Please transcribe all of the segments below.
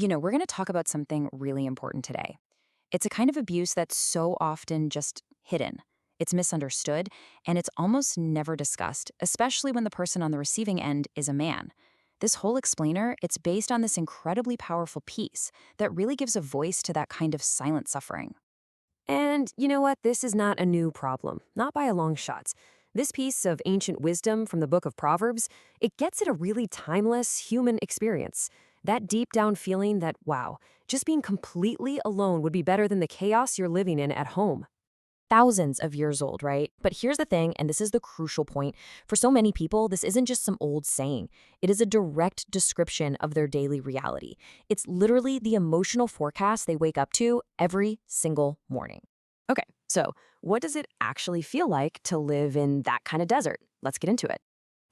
We're going to talk about something really important today. It's a kind of abuse that's so often just hidden. It's misunderstood, and it's almost never discussed, especially when the person on the receiving end is a man. This whole explainer, it's based on this incredibly powerful piece that really gives a voice to that kind of silent suffering. And you know what? This is not a new problem, not by a long shot. This piece of ancient wisdom from the book of Proverbs, it gets at a really timeless human experience. That deep down feeling that, wow, just being completely alone would be better than the chaos you're living in at home. Thousands of years old, right? But here's the thing, and this is the crucial point. For so many people, this isn't just some old saying. It is a direct description of their daily reality. It's literally the emotional forecast they wake up to every single morning. Okay, so what does it actually feel like to live in that kind of desert? Let's get into it.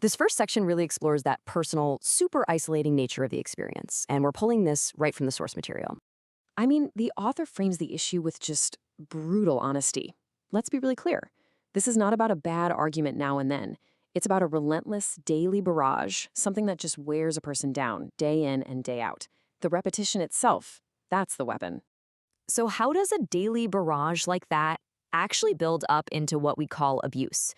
This first section really explores that personal, super isolating nature of the experience, and we're pulling this right from the source material. I mean, the author frames the issue with just brutal honesty. Let's be really clear. This is not about a bad argument now and then. It's about a relentless daily barrage, something that just wears a person down day in and day out. The repetition itself, that's the weapon. So, how does a daily barrage like that actually build up into what we call abuse?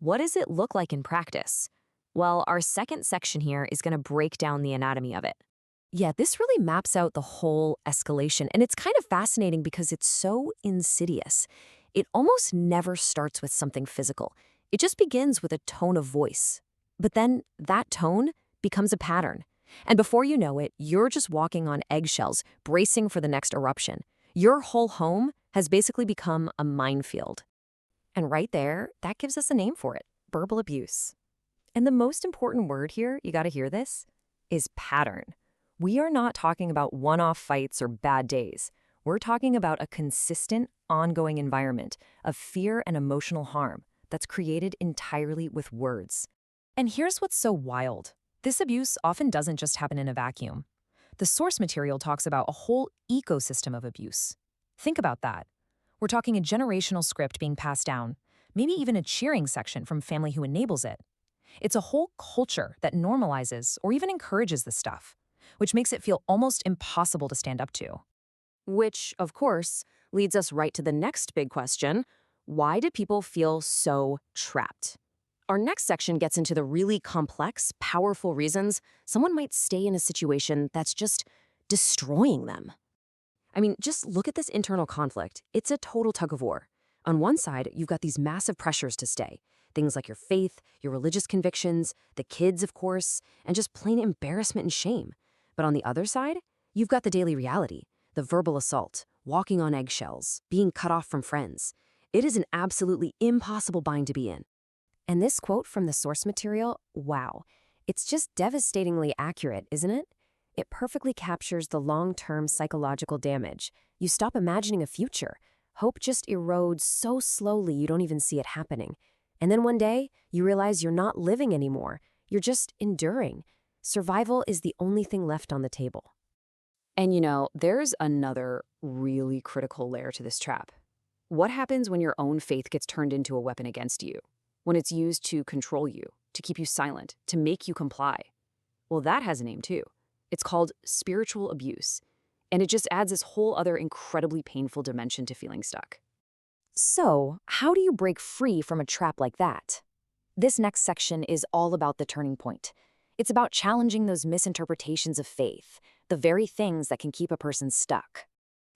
What does it look like in practice? Well, our second section here is going to break down the anatomy of it. Yeah, this really maps out the whole escalation, and it's kind of fascinating because it's so insidious. It almost never starts with something physical. It just begins with a tone of voice. But then that tone becomes a pattern. And before you know it, you're just walking on eggshells, bracing for the next eruption. Your whole home has basically become a minefield. And right there, that gives us a name for it: verbal abuse. And the most important word here, you gotta hear this, is pattern. We are not talking about one-off fights or bad days. We're talking about a consistent, ongoing environment of fear and emotional harm that's created entirely with words. And here's what's so wild. This abuse often doesn't just happen in a vacuum. The source material talks about a whole ecosystem of abuse. Think about that. We're talking a generational script being passed down, maybe even a cheering section from family who enables it. It's a whole culture that normalizes or even encourages this stuff, which makes it feel almost impossible to stand up to. Which, of course, leads us right to the next big question: why do people feel so trapped? Our next section gets into the really complex, powerful reasons someone might stay in a situation that's just destroying them. I mean, just look at this internal conflict. It's a total tug of war. On one side, you've got these massive pressures to stay. Things like your faith, your religious convictions, the kids, of course, and just plain embarrassment and shame. But on the other side, you've got the daily reality, the verbal assault, walking on eggshells, being cut off from friends. It is an absolutely impossible bind to be in. And this quote from the source material, wow, it's just devastatingly accurate, isn't it? It perfectly captures the long-term psychological damage. You stop imagining a future. Hope just erodes so slowly you don't even see it happening. And then one day, you realize you're not living anymore. You're just enduring. Survival is the only thing left on the table. And there's another really critical layer to this trap. What happens when your own faith gets turned into a weapon against you? When it's used to control you, to keep you silent, to make you comply? Well, that has a name too. It's called spiritual abuse. And it just adds this whole other incredibly painful dimension to feeling stuck. So, how do you break free from a trap like that? This next section is all about the turning point. It's about challenging those misinterpretations of faith, the very things that can keep a person stuck.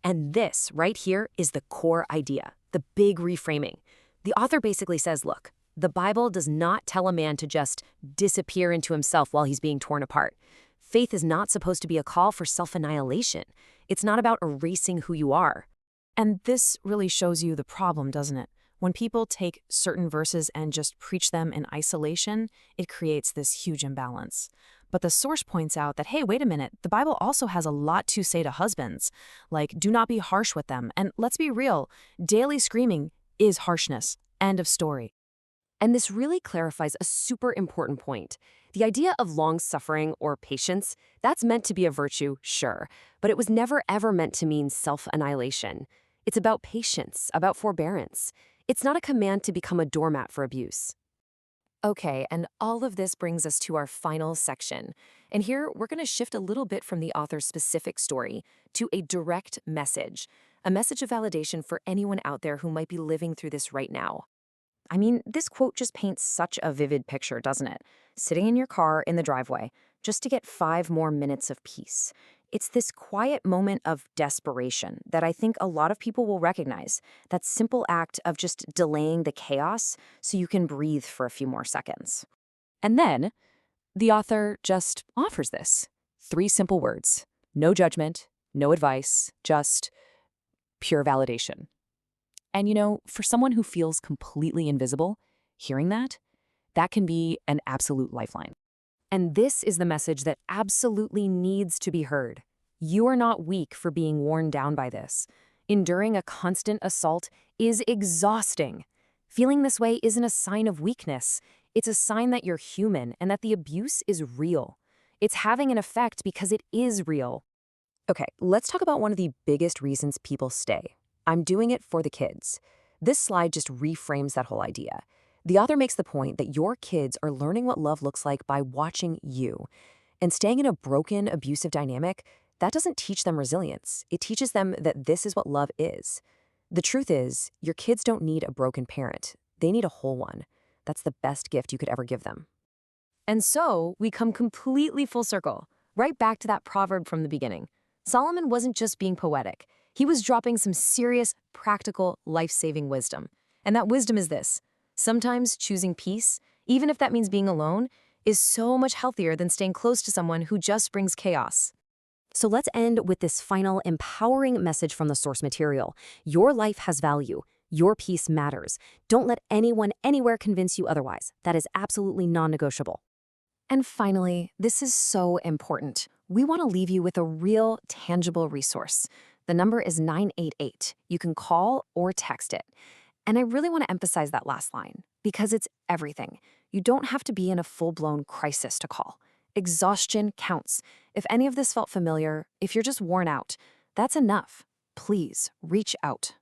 And this right here is the core idea, the big reframing. The author basically says, look, the Bible does not tell a man to just disappear into himself while he's being torn apart. Faith is not supposed to be a call for self-annihilation. It's not about erasing who you are. And this really shows you the problem, doesn't it? When people take certain verses and just preach them in isolation, it creates this huge imbalance. But the source points out that, hey, wait a minute, the Bible also has a lot to say to husbands. Like, do not be harsh with them. And let's be real, daily screaming is harshness. End of story. And this really clarifies a super important point. The idea of long suffering or patience, that's meant to be a virtue, sure, but it was never ever meant to mean self-annihilation. It's about patience, about forbearance. It's not a command to become a doormat for abuse. Okay, and all of this brings us to our final section, And here, we're going to shift a little bit from the author's specific story to a direct message, a message of validation for anyone out there who might be living through this right now. I mean, this quote just paints such a vivid picture, doesn't it? Sitting in your car in the driveway, just to get 5 more minutes of peace. It's this quiet moment of desperation that I think a lot of people will recognize. That simple act of just delaying the chaos so you can breathe for a few more seconds. And then, the author just offers this. 3 simple words. No judgment, no advice, just pure validation. And for someone who feels completely invisible, hearing that can be an absolute lifeline. And this is the message that absolutely needs to be heard. You are not weak for being worn down by this. Enduring a constant assault is exhausting. Feeling this way isn't a sign of weakness. It's a sign that you're human and that the abuse is real. It's having an effect because it is real. Okay, let's talk about one of the biggest reasons people stay. I'm doing it for the kids. This slide just reframes that whole idea. The author makes the point that your kids are learning what love looks like by watching you. And staying in a broken, abusive dynamic, that doesn't teach them resilience. It teaches them that this is what love is. The truth is, your kids don't need a broken parent. They need a whole one. That's the best gift you could ever give them. And so, we come completely full circle, right back to that proverb from the beginning. Solomon wasn't just being poetic. He was dropping some serious, practical, life-saving wisdom. And that wisdom is this. Sometimes choosing peace, even if that means being alone, is so much healthier than staying close to someone who just brings chaos. So let's end with this final empowering message from the source material. Your life has value. Your peace matters. Don't let anyone anywhere convince you otherwise. That is absolutely non-negotiable. And finally, this is so important. We want to leave you with a real, tangible resource. The number is 988. You can call or text it. And I really want to emphasize that last line, because it's everything. You don't have to be in a full-blown crisis to call. Exhaustion counts. If any of this felt familiar, if you're just worn out, that's enough. Please reach out.